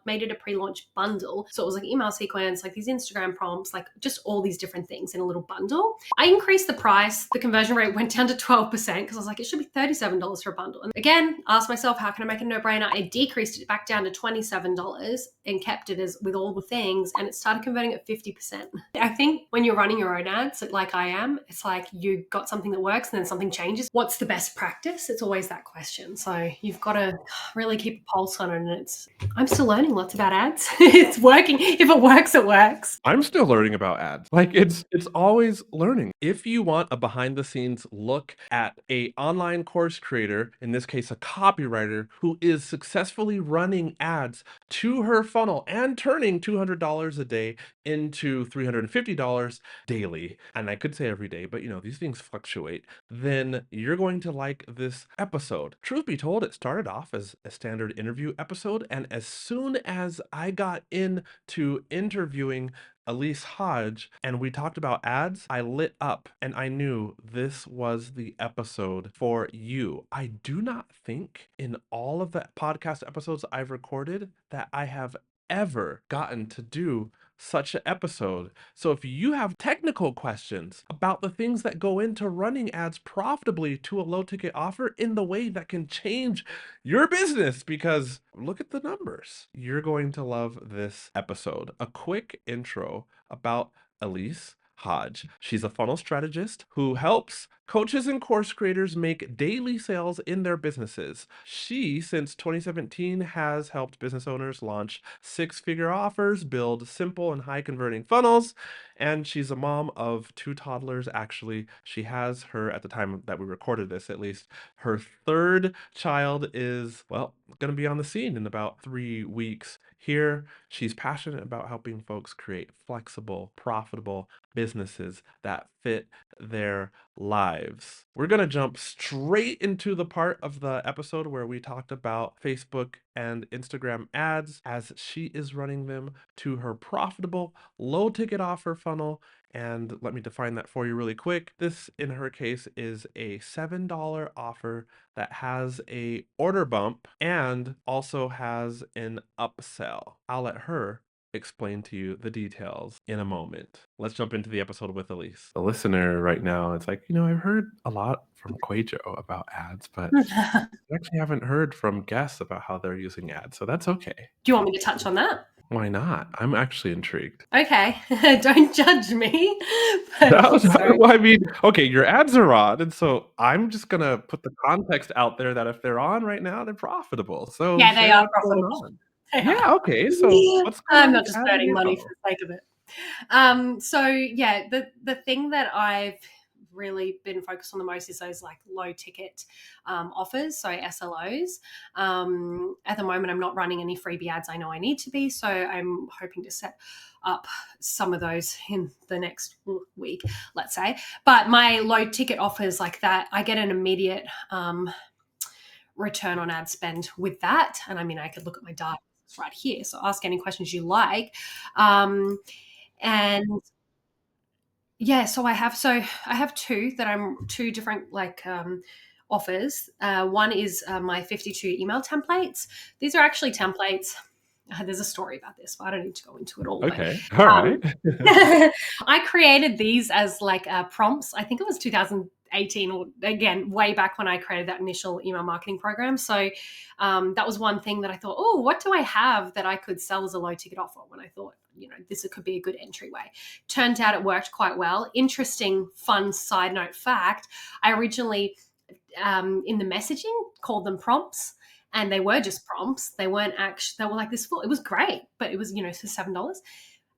made it a pre-launch bundle. So it was like email sequence, like these Instagram prompts, like just all these different things in a little bundle. I increased the price. The conversion rate went down to 12% because I was like, it should be $37 for a bundle. And again, asked myself, how can I make a no-brainer? I decreased it back down to $27 and kept it as with all the things, and it started converting at 50%. I think when you're running your own ads, like I am, it's like you got something that works and then something changes. What's the best practice? It's always that question. So you've got to really keep a pulse on it. And I'm still learning lots about ads. It's working. If it works, it works. I'm still learning about ads. Like it's always learning. If you want a behind the scenes look at a online course creator, in this case, a copywriter who is successfully running ads to her funnel and turning $200 a day into $350 daily, and I could say every day, but these things fluctuate, then you're going to like this episode. Truth be told, it started off as a standard interview episode, and as soon as I got into interviewing Elise Hodge and we talked about ads, I lit up and I knew this was the episode for you. I do not think in all of the podcast episodes I've recorded that I have ever gotten to do such an episode. So if you have technical questions about the things that go into running ads profitably to a low ticket offer in the way that can change your business, because look at the numbers, you're going to love this episode. A quick intro about Elise Hodge. She's a funnel strategist who helps coaches and course creators make daily sales in their businesses. She, since 2017, has helped business owners launch six-figure offers, build simple and high-converting funnels, and she's a mom of 2 toddlers. Actually, she has her, at the time that we recorded this at least, her 3rd child is, well, going to be on the scene in about 3 weeks. Here, she's passionate about helping folks create flexible, profitable businesses that fit their lives. We're going to jump straight into the part of the episode where we talked about Facebook and Instagram ads as she is running them to her profitable low ticket offer funnel. And let me define that for you really quick. This, in her case, is a $7 offer that has a order bump and also has an upsell. I'll let her explain to you the details in a moment. Let's jump into the episode with Elise. The listener right now, it's like, I've heard a lot from QUÄY.jo about ads, but I actually haven't heard from guests about how they're using ads, so that's okay. Do you want me to touch on that? Why not? I'm actually intrigued. Okay. Don't judge me. Well, I mean, okay, your ads are on, and so I'm just going to put the context out there that if they're on right now, they're profitable. So yeah, they are profitable. Yeah, okay. So what's going on? I'm not just burning money for the sake of it. So yeah, the thing that I've really been focused on the most is those like low ticket offers, so SLOs. At the moment, I'm not running any freebie ads. I know I need to be, so I'm hoping to set up some of those in the next week, let's say. But my low ticket offers like that, I get an immediate return on ad spend with that. And I mean, I could look at my data right here. So ask any questions you like. And yeah, so I have two different like offers. One is my 52 email templates. These are actually templates. There's a story about this, but I don't need to go into it all. Okay. All right. I created these as like prompts. I think it was 2018, or again, way back when I created that initial email marketing program. So that was one thing that I thought, oh, what do I have that I could sell as a low ticket offer, when I thought, this could be a good entryway. Turned out it worked quite well. Interesting, fun side note fact, I originally in the messaging called them prompts, and they were just prompts. They weren't actually, they were like this full, it was great, but it was, for $7.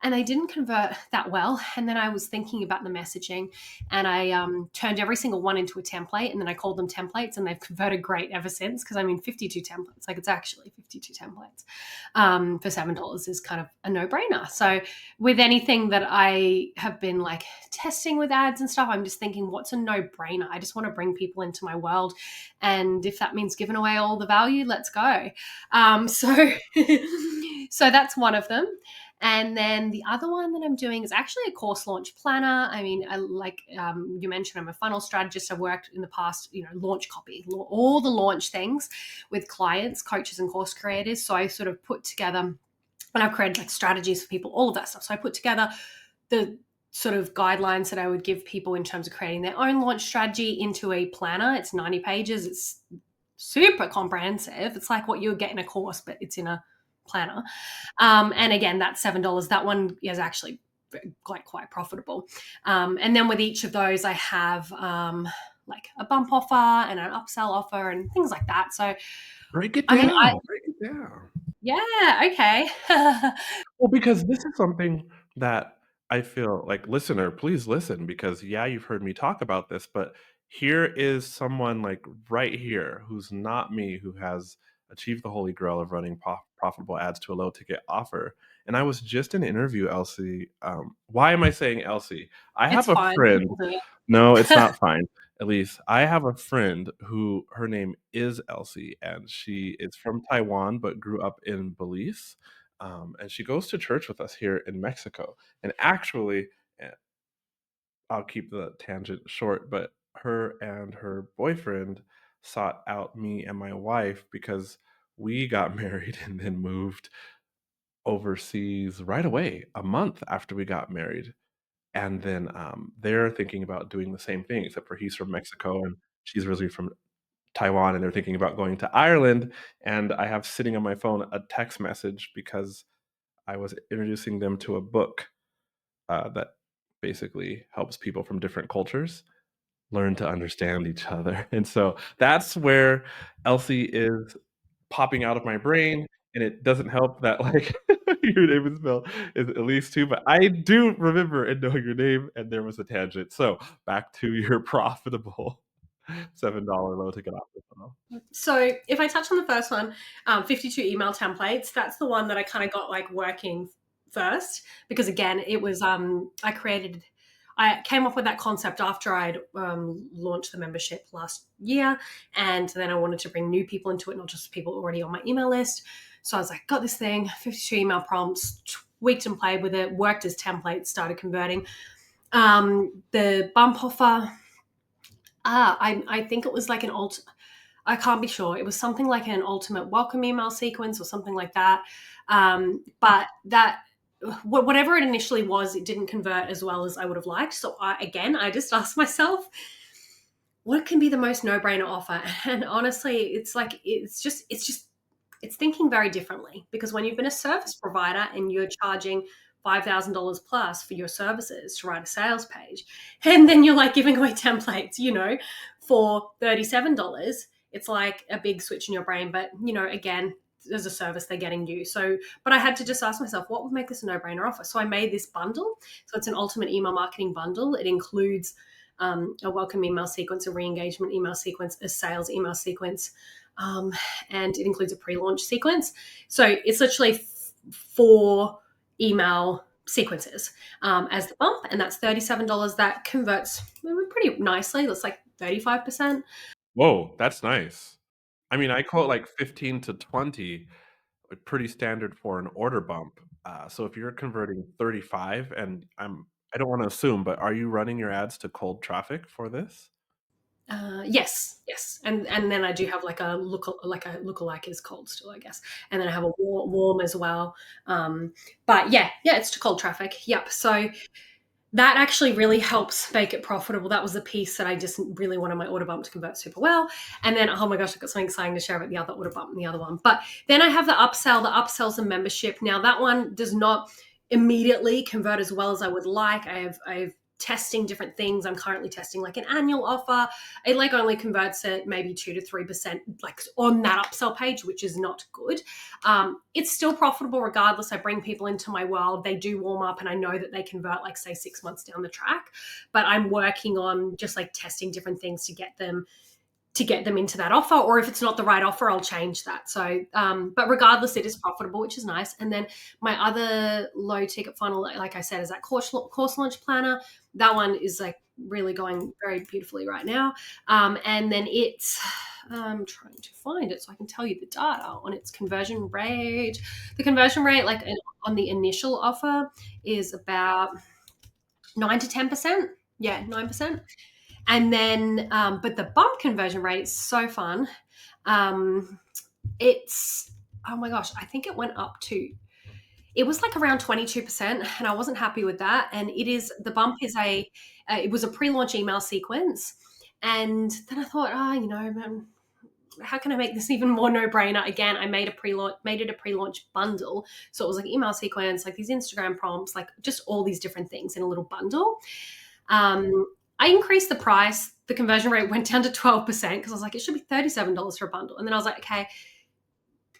And they didn't convert that well. And then I was thinking about the messaging, and I turned every single one into a template, and then I called them templates, and they've converted great ever since. Because 52 templates, like it's actually 52 templates for $7 is kind of a no-brainer. So with anything that I have been like testing with ads and stuff, I'm just thinking, what's a no-brainer? I just want to bring people into my world. And if that means giving away all the value, let's go. So that's one of them. And then the other one that I'm doing is actually a course launch planner. I mean, you mentioned, I'm a funnel strategist. I've worked in the past, launch copy, all the launch things with clients, coaches, and course creators. So I sort of put together And I've created like strategies for people, all of that stuff. So I put together the sort of guidelines that I would give people in terms of creating their own launch strategy into a planner. It's 90 pages. It's super comprehensive. It's like what you would get in a course, but it's in a planner. And again, that's $7. That one is actually quite profitable. And then with each of those, I have like a bump offer and an upsell offer and things like that. So, Break it I mean, down. Break it down. yeah, okay. Well, because this is something that I feel like, listener, please listen because, yeah, you've heard me talk about this, but here is someone like right here who's not me, who has achieved the holy grail of running profitable ads to a low ticket offer. And I was just in an interview, Elsie. Why am I saying Elsie? I It's have a fine. friend. People do No, it's it. not fine. Elise, I have a friend who her name is Elsie, and she is from Taiwan but grew up in Belize. And she goes to church with us here in Mexico. And actually, eh, I'll keep the tangent short, but her and her boyfriend sought out me and my wife because we got married and then moved overseas right away, a month after we got married. And then they're thinking about doing the same thing, except for he's from Mexico and she's originally from Taiwan, and they're thinking about going to Ireland. And I have sitting on my phone a text message because I was introducing them to a book that basically helps people from different cultures learn to understand each other. And so that's where Elsie is popping out of my brain. And it doesn't help that like your name is spelled is Elise too, but I do remember and know your name, and there was a tangent. So back to your profitable $7 low ticket offer. So if I touch on the first one, 52 email templates, that's the one that I kind of got like working first because again, it was I came up with that concept after I'd launched the membership last year, and then I wanted to bring new people into it, not just people already on my email list. So I was like, got this thing, 52 email prompts, tweaked and played with it, worked as templates, started converting. The bump offer, I think it was like I can't be sure. It was something like an ultimate welcome email sequence or something like that. But that, whatever it initially was, it didn't convert as well as I would have liked. So I just asked myself, what can be the most no-brainer offer? And honestly, it's thinking very differently because when you've been a service provider and you're charging $5,000 plus for your services to write a sales page, and then you're like giving away templates, for $37, it's like a big switch in your brain. But, again, as a service, they're getting you. So, but I had to just ask myself, what would make this a no-brainer offer? So I made this bundle. So it's an ultimate email marketing bundle. It includes a welcome email sequence, a re-engagement email sequence, a sales email sequence, and it includes a pre-launch sequence. So it's literally 4 email sequences as the bump, and that's $37. That converts pretty nicely. That's like 35%. Whoa, that's nice. I mean, I quote like 15 to 20, like pretty standard for an order bump. So if you're converting 35, and I don't want to assume, but are you running your ads to cold traffic for this? Yes, and then I do have like a lookalike is cold still, I guess, and then I have a warm as well. But yeah, it's to cold traffic. Yep. So that actually really helps make it profitable. That was the piece that I just really wanted my order bump to convert super well. And then, oh my gosh, I've got something exciting to share about the other order bump and the other one. But then I have the upsell. The upsell's a membership. Now that one does not immediately convert as well as I would like. I've testing different things. I'm currently testing like an annual offer. It like only converts at maybe 2 to 3% like on that upsell page, which is not good. It's still profitable regardless. I bring people into my world. They do warm up and I know that they convert like say 6 months down the track, but I'm working on just like testing different things to get them into that offer, or if it's not the right offer, I'll change that. So, but regardless, it is profitable, which is nice. And then my other low ticket funnel, like I said, is that course launch planner. That one is like really going very beautifully right now. And then I'm trying to find it so I can tell you the data on its conversion rate. The conversion rate, like on the initial offer, is about 9 to 10%. Yeah, 9%. And then, but the bump conversion rate is so fun. It's, oh my gosh, I think it went up to It was like around 22%, and I wasn't happy with that. And the bump is it was a pre-launch email sequence. And then I thought, how can I make this even more no-brainer? Again, I made it a pre-launch bundle. So it was like email sequence, like these Instagram prompts, like just all these different things in a little bundle. I increased the price. The conversion rate went down to 12% because I was like, it should be $37 for a bundle. And then I was like, okay,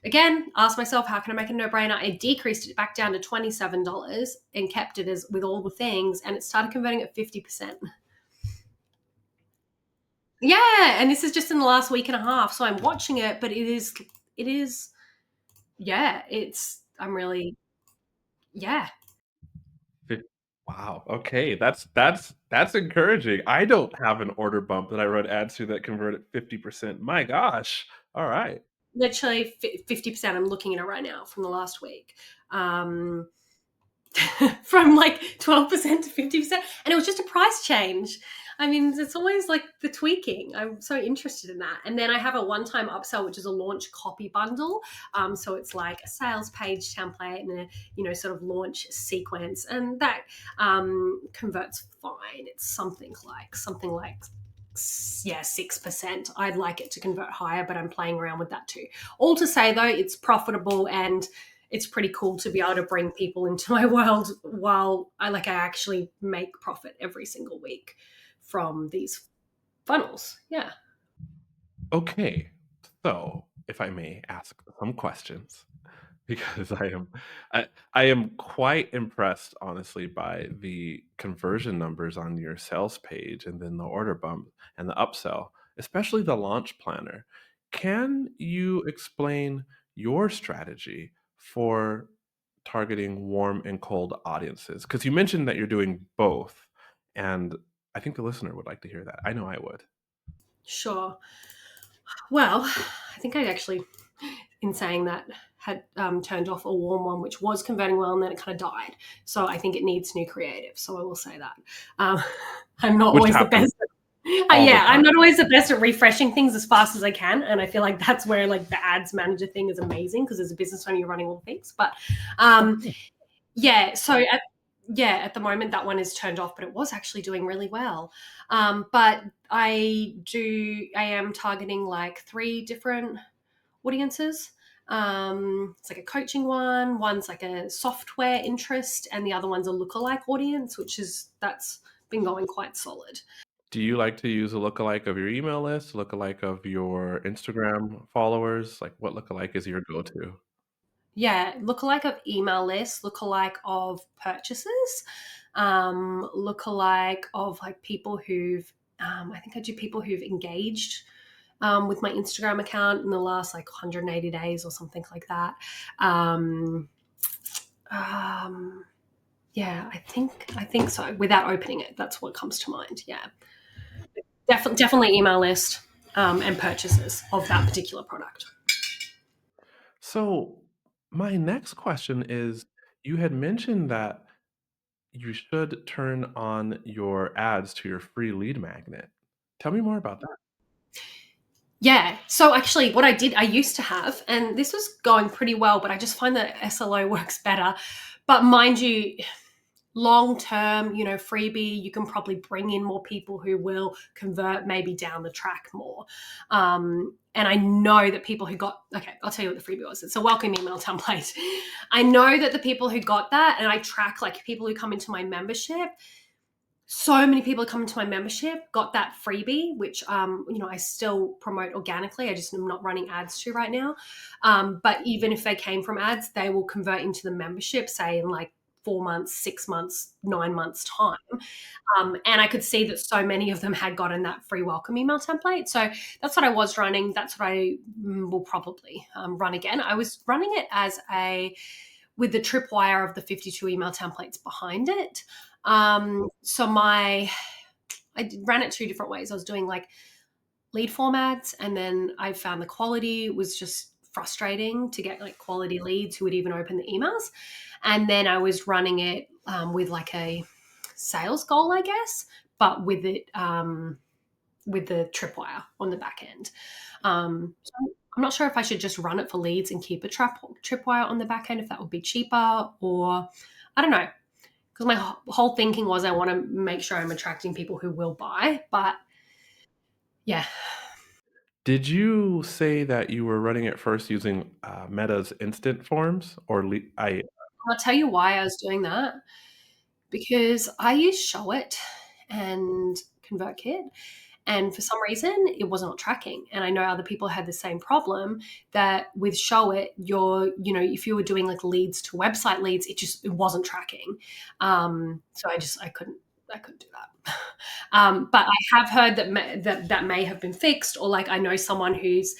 again, asked myself, how can I make it a no-brainer? I decreased it back down to $27 and kept it as with all the things, and it started converting at 50%. Yeah, and this is just in the last week and a half. So I'm watching it, but yeah, I'm really, yeah. Fif Wow, okay, that's encouraging. I don't have an order bump that I run ads to that convert at 50%. My gosh. Alright. Literally 50%. I'm looking at it right now from the last week. Um, from like 12% to 50%. And it was just a price change. I mean, it's always like the tweaking. I'm so interested in that. And then I have a one-time upsell, which is a launch copy bundle. So it's like a sales page template and sort of launch sequence. And that converts fine. It's something like yeah, 6%. I'd like it to convert higher, but I'm playing around with that too. All to say though, it's profitable and it's pretty cool to be able to bring people into my world while I actually make profit every single week from these funnels. Yeah. Okay, so if I may ask some questions, because I am quite impressed, honestly, by the conversion numbers on your sales page and then the order bump and the upsell, especially the launch planner. Can you explain your strategy for targeting warm and cold audiences? Because you mentioned that you're doing both, and I think the listener would like to hear that. I know I would. Sure. Well, I think I actually, in saying that, had turned off a warm one, which was converting well, and then it kind of died. So I think it needs new creative. So I will say that. Um, I'm not Which always the happens best. all the Yeah, I'm time. not always the best at refreshing things as fast as I can, and I feel like that's where like the ads manager thing is amazing because as a business owner, you're running all the things. But um, yeah, at the moment that one is turned off, but it was actually doing really well. But I am targeting like three different audiences. It's like a coaching one, one's like a software interest, and the other one's a lookalike audience, that's been going quite solid. Do you like to use a lookalike of your email list, lookalike of your Instagram followers? Like, what lookalike is your go-to? Yeah, lookalike of email lists, lookalike of purchases, lookalike of like people who've, I think I do people who've engaged with my Instagram account in the last like 180 days or something like that. Um, um, yeah, I think so. Without opening it, that's what comes to mind. Yeah, definitely email list and purchases of that particular product. So, my next question is, you had mentioned that you should turn on your ads to your free lead magnet. Tell me more about that. Yeah. So actually, what I used to have, and this was going pretty well, but I just find that SLO works better. But mind you, long term, freebie, you can probably bring in more people who will convert maybe down the track more. And I know that people who okay, I'll tell you what the freebie was. It's a welcome email template. I know that the people who got that, and I track like people who come into my membership, so many people come into my membership got that freebie, which I still promote organically. I just am not running ads to right now. But even if they came from ads, they will convert into the membership, say in like 4 months, 6 months, 9 months time. And I could see that so many of them had gotten that free welcome email template. So that's what I was running. That's what I will probably run again. I was running it with the tripwire of the 52 email templates behind it. So I ran it two different ways. I was doing like lead formats, and then I found the quality was just frustrating to get like quality leads who would even open the emails. And then I was running it with like a sales goal, I guess, but with it with the tripwire on the back end. I'm not sure if I should just run it for leads and keep a tripwire on the back end, if that would be cheaper, or I don't know. Because my whole thinking was I want to make sure I'm attracting people who will buy. But yeah, Did you say that you were running it first using Meta's instant forms or I I'll tell you why I was doing that. Because I use Show It and ConvertKit, and for some reason it was not tracking. And I know other people had the same problem, that with Show It, if you were doing like leads to website leads, it wasn't tracking. So I couldn't do that. But I have heard that may have been fixed, or like I know someone who's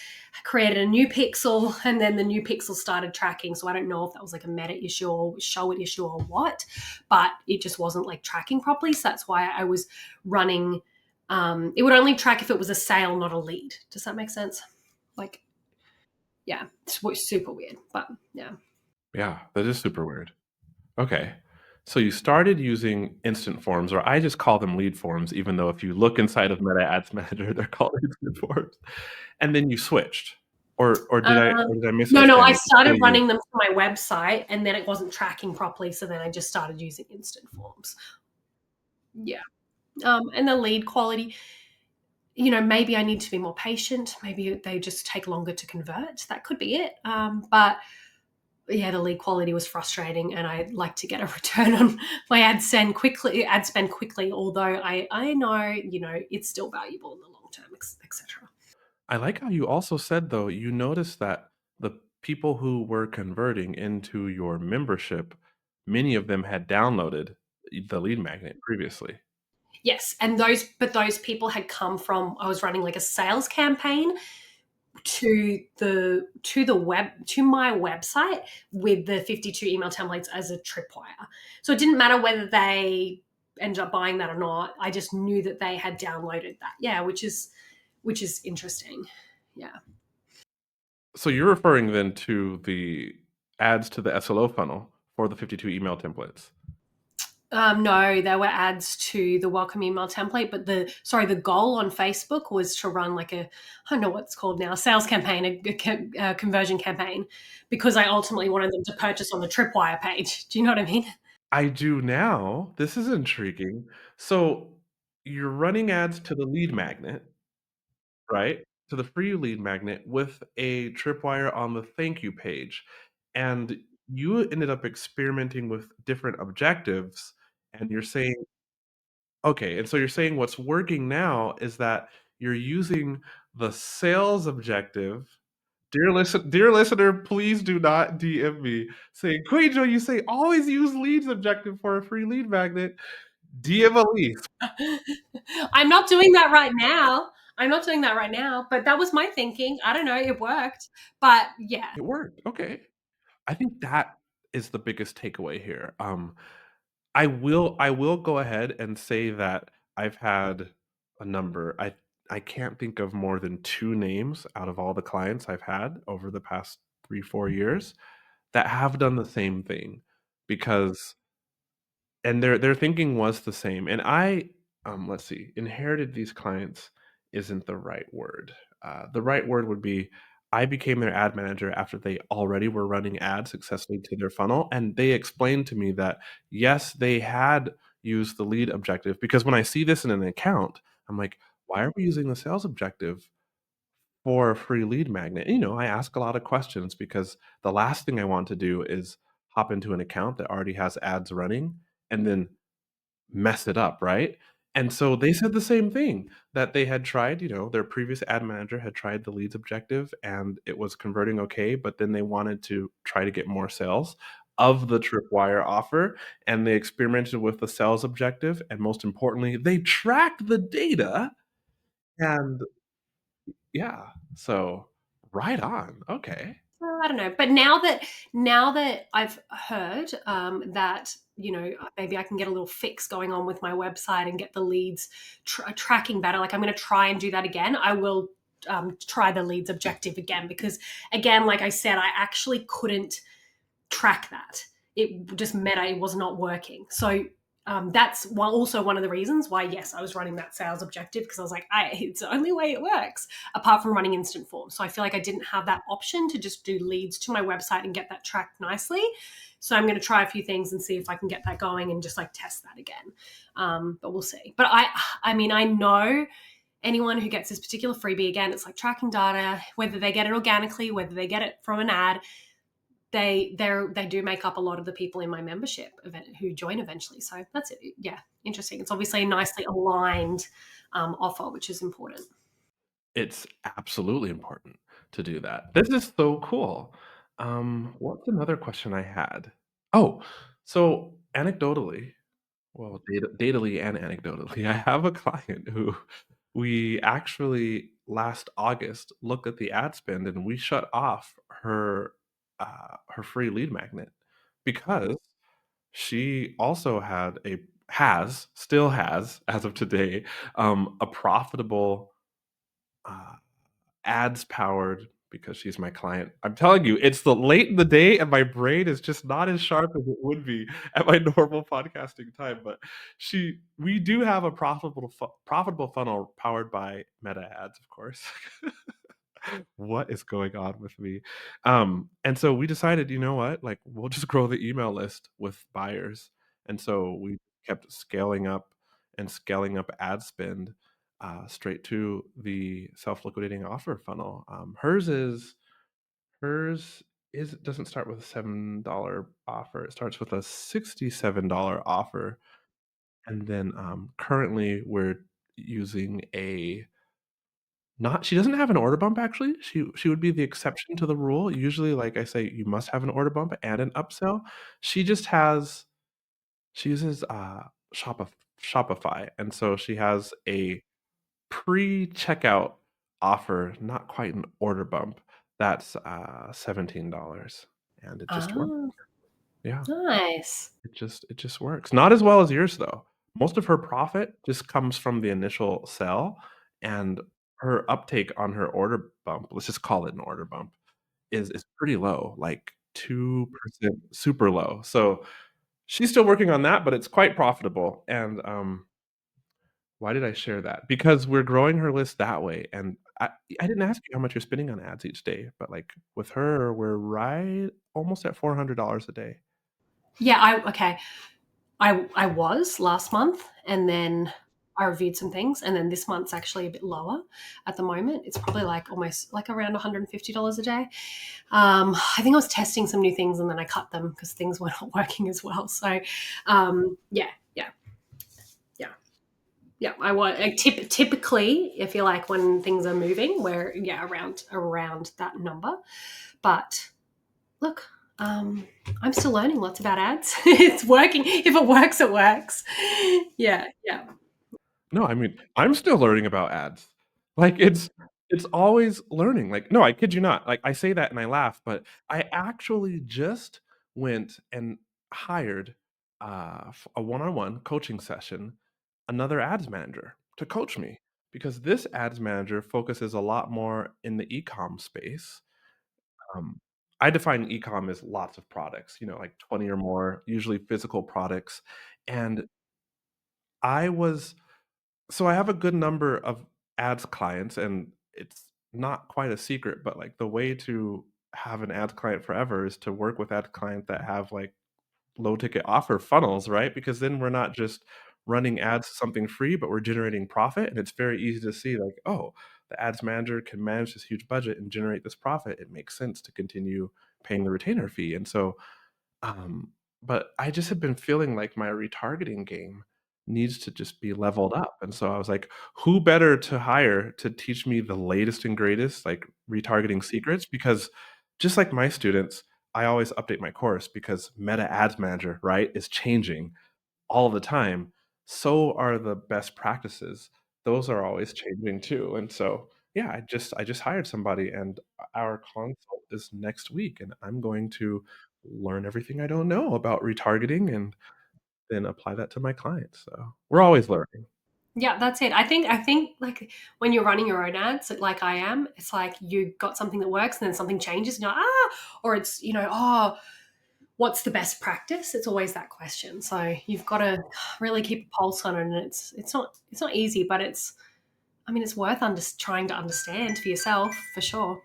created a new pixel and then the new pixel started tracking. So I don't know if that was like a Meta issue or Show It issue or what, but it just wasn't like tracking properly. So that's why I was running. It would only track if it was a sale, not a lead. Does that make sense? Like, yeah, it's super weird, but yeah. yeah, that is super weird. Okay. So you started using instant forms, or I just call them lead forms, even though if you look inside of Meta Ads Manager, they're called instant forms. And then you switched. Or did I No, misunderstand I you? started Still use running them to my website and then it wasn't tracking properly. So then I just started using instant forms. Yeah. And the lead quality, maybe I need to be more patient. Maybe they just take longer to convert. That could be it. But yeah, the lead quality was frustrating, and I'd like to get a return on my ad spend quickly. Although I know it's still valuable in the long term, etc. I like how you also said, though, you noticed that the people who were converting into your membership, many of them had downloaded the lead magnet previously. Yes, and those people had come from, I was running like a sales campaign to my website with the 52 email templates as a tripwire. So it didn't matter whether they ended up buying that or not. I just knew that they had downloaded that. Yeah, which is interesting. Yeah. So you're referring then to the ads to the SLO funnel for the 52 email templates. No, there were ads to the welcome email template, but the goal on Facebook was to run like I don't know what it's called now, a sales campaign, a conversion campaign, because I ultimately wanted them to purchase on the Tripwire page. Do you know what I mean? I do now. This is intriguing. So you're running ads to the lead magnet, right? To the free lead magnet with a tripwire on the thank you page. And you ended up experimenting with different objectives. And you're saying, okay, and so you're saying what's working now is that you're using the sales objective. Dear listener, please do not DM me saying, "QUAY.jo, you say always use leads objective for a free lead magnet." DM Elise. I'm not doing that right now. I'm not doing that right now, but that was my thinking. I don't know, it worked. But yeah. It worked. Okay. I think that is the biggest takeaway here. I will go ahead and say that I've had a number. I can't think of more than 2 names out of all the clients I've had over the past 3, 4 years that have done the same thing because and their thinking was the same. And I, let's see, inherited these clients isn't the right word. The right word would be I became their ad manager after they already were running ads successfully to their funnel, and they explained to me that yes, they had used the lead objective because when I see this in an account, I'm like, why are we using the sales objective for a free lead magnet? I ask a lot of questions because the last thing I want to do is hop into an account that already has ads running and then mess it up, right? And so they said the same thing that they had tried, their previous ad manager had tried the leads objective and it was converting okay, but then they wanted to try to get more sales of the tripwire offer and they experimented with the sales objective and most importantly, they tracked the data and yeah, so right on. Okay. I don't know, but now that I've heard that maybe I can get a little fix going on with my website and get the leads tracking better. Like I'm going to try and do that again. I will try the leads objective again because, again, like I said, I actually couldn't track that. It just meant it was not working. So that's also one of the reasons why, yes, I was running that sales objective, because I was like, it's the only way it works, apart from running instant forms. So I feel like I didn't have that option to just do leads to my website and get that tracked nicely. So I'm going to try a few things and see if I can get that going and just like test that again. But we'll see. But I mean, I know anyone who gets this particular freebie, again, it's like tracking data, whether they get it organically, whether they get it from an ad, they do make up a lot of the people in my membership event who join eventually. So that's it. Yeah, interesting. It's obviously a nicely aligned offer, which is important. It's absolutely important to do that. This is so cool. What's another question I had? Oh, so anecdotally, well, datally and anecdotally, I have a client who we actually last August looked at the ad spend and we shut off her free lead magnet because she also had still has, as of today, a profitable uh, ads powered because she's my client. I'm telling you, it's the late in the day and my brain is just not as sharp as it would be at my normal podcasting time. But we do have a profitable funnel powered by Meta ads, of course. What is going on with me? And so we decided, you know what? Like, we'll just grow the email list with buyers. And so we kept scaling up ad spend straight to the self-liquidating offer funnel. Hers is doesn't start with a $7 offer. It starts with a $67 offer. And then currently we're using a not she doesn't have an order bump actually. She would be the exception to the rule. Usually, like I say, you must have an order bump and an upsell. She just has she uses, Shopify, and so she has a pre-checkout offer, not quite an order bump, that's, $17, and it just works. Ah, Yeah, nice. it just works. Not as well as yours, though. Most of her profit just comes from the initial sell, and her uptake on her order bump, let's just call it an order bump, is pretty low, like 2%, super low. So, she's still working on that, but it's quite profitable, and, why did I share that? Because we're growing her list that way, and I didn't ask you how much you're spending on ads each day, but, like, with her, we're right almost at $400 a day. Yeah, okay. I was last month, and then I reviewed some things, and then this month's actually a bit lower at the moment. It's probably like almost like around $150 a day. I think I was testing some new things and then I cut them because things were not working as well. So, yeah, yeah, yeah. Yeah, I want typically. I feel like when things are moving, we're around that number. But look, I'm still learning lots about ads. It's working. If it works, it works. Yeah, yeah. No, I mean, I'm still learning about ads. Like, it's always learning. Like, no, I kid you not. Like, I say that and I laugh, but I actually just went and hired a one-on-one coaching session, another ads manager to coach me because this ads manager focuses a lot more in the e-com space. Um, I define e-com as lots of products, like 20 or more, usually physical products. And I was so I have a good number of ads clients, and it's not quite a secret, but, like, the way to have an ads client forever is to work with ads client that have, like, low ticket offer funnels, right? Because then we're not just running ads to something free, but we're generating profit, and it's very easy to see, like, "Oh, the ads manager can manage this huge budget and generate this profit. It makes sense to continue paying the retainer fee." And so um, but I just have been feeling like my retargeting game needs to just be leveled up. And so I was like, who better to hire to teach me the latest and greatest like retargeting secrets? Because just like my students, I always update my course because Meta Ads Manager, right, is changing all the time. So are the best practices. Those are always changing too. And so, yeah, I just hired somebody and our consult is next week and I'm going to learn everything I don't know about retargeting and then apply that to my clients. So, we're always learning. Yeah, that's it. I think like when you're running your own ads, like I am, it's like you got something that works and then something changes and you're or it's, oh, what's the best practice? It's always that question. So you've got to really keep a pulse on it, and it's not easy, but it's, I mean, it's worth trying to understand for yourself for sure.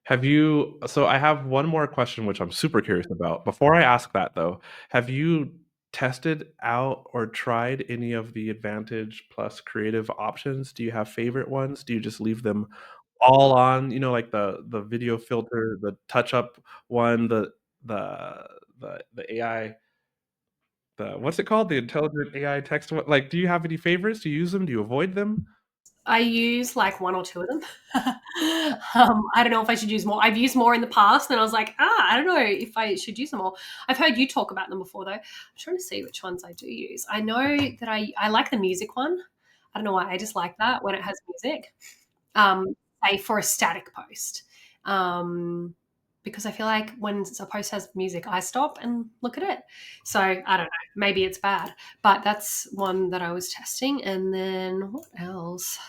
Have you so I have one more question which I'm super curious about. Before I ask that though, have you tested out or tried any of the Advantage plus creative options? Do you have favorite ones? Do you just leave them all on, like the video filter, the touch up one, the the AI, the what's it called? The intelligent AI text one? Like, do you have any favorites? Do you use them? Do you avoid them? I use like one or two of them. I don't know if I should use more. I've used more in the past, and I was like, I don't know if I should use them more. I've heard you talk about them before, though. I'm trying to see which ones I do use. I know that I like the music one. I don't know why. I just like that when it has music. Um, say for a static post. Because I feel like when a post has music, I stop and look at it. So I don't know. Maybe it's bad, but that's one that I was testing. And then what else?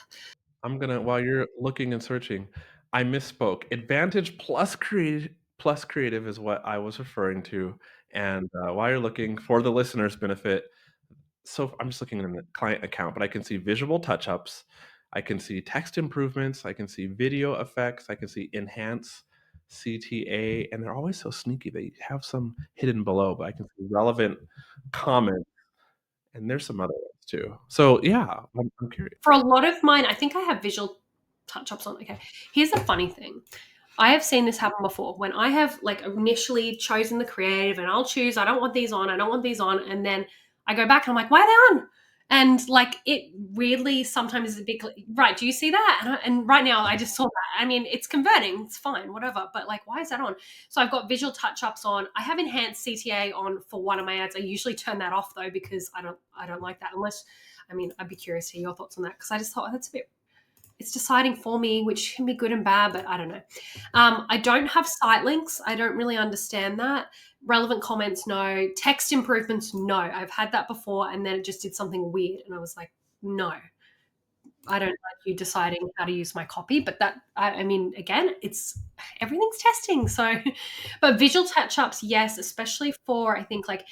While you're looking and searching, I misspoke. Advantage plus creative is what I was referring to. And while you're looking, for the listener's benefit, so I'm just looking in the client account, but I can see visual touch-ups, I can see text improvements, I can see video effects, I can see enhance CTA, and they're always so sneaky. They have some hidden below, but I can see relevant comments, and there's some other ones too. So yeah, I'm curious. For a lot of mine, I think I have visual touch ups on. Okay. Here's the funny thing. I have seen this happen before when I have like initially chosen the creative, and I'll choose, I don't want these on, I don't want these on. And then I go back and I'm like, why are they on? And like it weirdly sometimes is a big, right. Do you see that? And right now I just saw that. I mean, it's converting, it's fine, whatever. But like, why is that on? So I've got visual touch ups on. I have enhanced CTA on for one of my ads. I usually turn that off though, because I don't like that unless, I mean, I'd be curious to hear your thoughts on that, because I just thought, oh, that's a bit, it's deciding for me, which can be good and bad, but I don't know. I don't have site links. I don't really understand that. Relevant comments, no. Text improvements, no. I've had that before, and then it just did something weird, and I was like, no, I don't like you deciding how to use my copy. But that, I mean, again, it's everything's testing. So, but visual touch ups, yes, especially for, I think, like,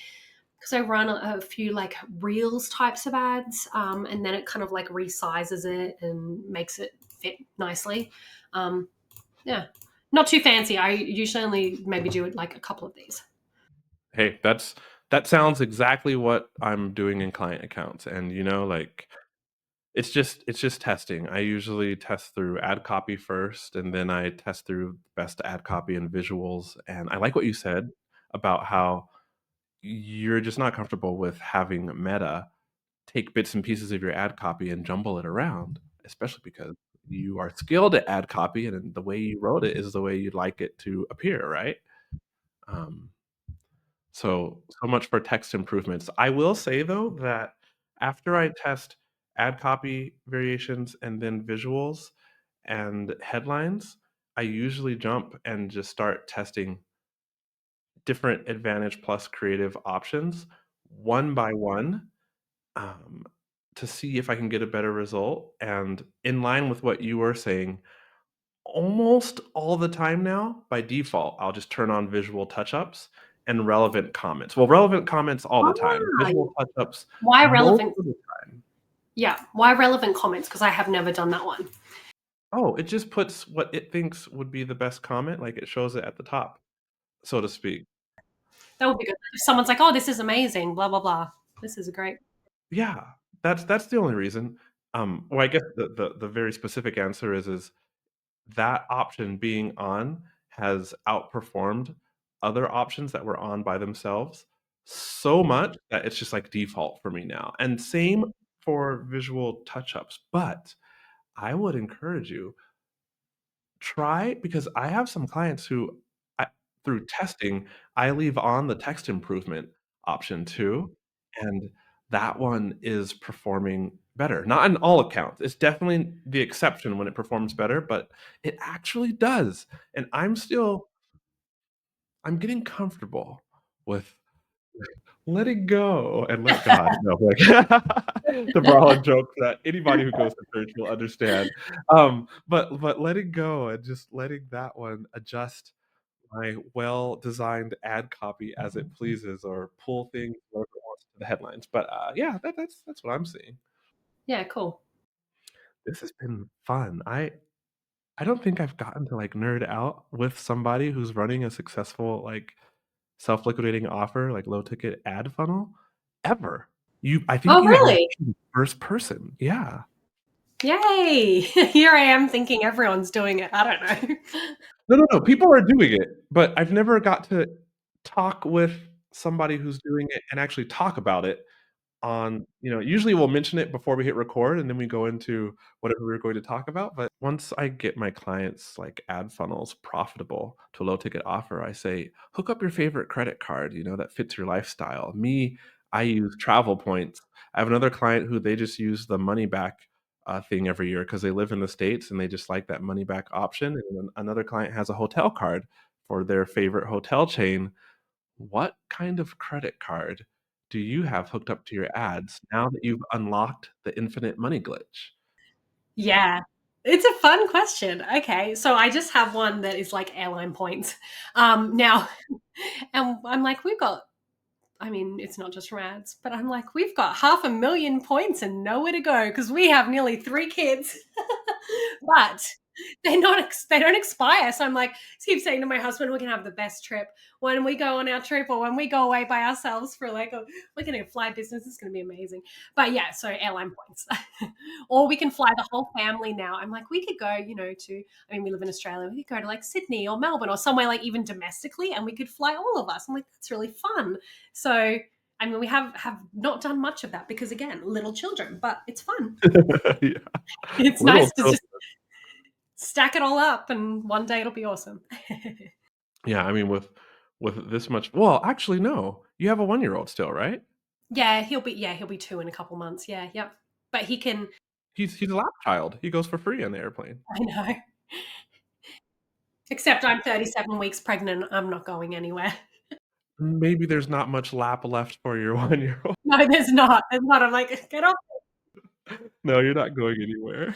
because I run a few like reels types of ads, and then it kind of like resizes it and makes it fit nicely. Um, yeah, not too fancy. I usually only maybe do it like a couple of these. Hey, that sounds exactly what I'm doing in client accounts, and, like, it's just testing. I usually test through ad copy first, and then I test through best ad copy and visuals, and I like what you said about how you're just not comfortable with having Meta take bits and pieces of your ad copy and jumble it around, especially because you are skilled at ad copy, and the way you wrote it is the way you'd like it to appear, right? Um so much for text improvements. I will say though that after I test ad copy variations and then visuals and headlines, I usually jump and just start testing different Advantage Plus creative options one by one, um, to see if I can get a better result. And in line with what you were saying, almost all the time now, by default, I'll just turn on visual touch-ups and relevant comments. Well, relevant comments all the time. Ah, Visual touch-ups why most relevant? of the time. Yeah, why relevant comments? Because I have never done that one. Oh, it just puts what it thinks would be the best comment, like, it shows it at the top, so to speak. That would be good. If someone's like, "Oh, this is amazing," blah blah blah. This is great. Yeah, that's the only reason. Well, I guess the very specific answer is that option being on has outperformed other options that were on by themselves so much that it's just like default for me now. And same for visual touch-ups. But I would encourage you, try, because I have some clients who through testing, I leave on the text improvement option too, and that one is performing better. Not in all accounts. It's definitely the exception when it performs better, but it actually does. And I'm getting comfortable with letting go and let God. No, like the brawling joke that anybody who goes to church will understand. But letting go and just letting that one adjust my well-designed ad copy as it pleases or pull things wherever it wants to the headlines. But, yeah, that's what I'm seeing. Yeah, cool. This has been fun. I don't think I've gotten to, like, nerd out with somebody who's running a successful, like, self-liquidating offer, like, low-ticket ad funnel ever. I think Oh, you might really? be the first person. Yeah. Yay! Here I am thinking everyone's doing it. I don't know. No, no, no, people are doing it, but I've never got to talk with somebody who's doing it and actually talk about it usually we'll mention it before we hit record, and then we go into whatever we're going to talk about, but once I get my clients, like, ad funnels profitable to a low ticket offer, I say, "Hook up your favorite credit card, that fits your lifestyle." Me, I use travel points. I have another client who they just use the money back, thing every year because they live in the States and they just like that money back option, and then another client has a hotel card for their favorite hotel chain. What kind of credit card do you have hooked up to your ads now that you've unlocked the infinite money glitch? Yeah. It's a fun question. Okay. So I just have one that is like airline points. Now, and I'm like, I mean, it's not just from ads, but I'm like, we've got 500,000 points and nowhere to go because we have nearly 3 kids. But they don't expire. So I'm like, keep saying to my husband, we're gonna have the best trip when we go on our trip or when we go away by ourselves for like we're gonna fly business. It's gonna be amazing. But yeah, so airline points. Or we can fly the whole family now. I'm like, we could go, to I mean, we live in Australia, we could go to like Sydney or Melbourne or somewhere like even domestically, and we could fly all of us. I'm like, that's really fun. So I mean, we have not done much of that because again, little children, but it's fun. Yeah. It's Little nice to children. just stack it all up and one day it'll be awesome. Yeah, I mean, with this much well, actually, no. You have a one-year-old still, right? He'll be 2 in a couple months. Yeah, yep. But he can He's a lap child. He goes for free on the airplane. I know. Except I'm 37 weeks pregnant, I'm not going anywhere. Maybe there's not much lap left for your one-year-old. No, there's not. There's not. I'm like, get off. No, you're not going anywhere.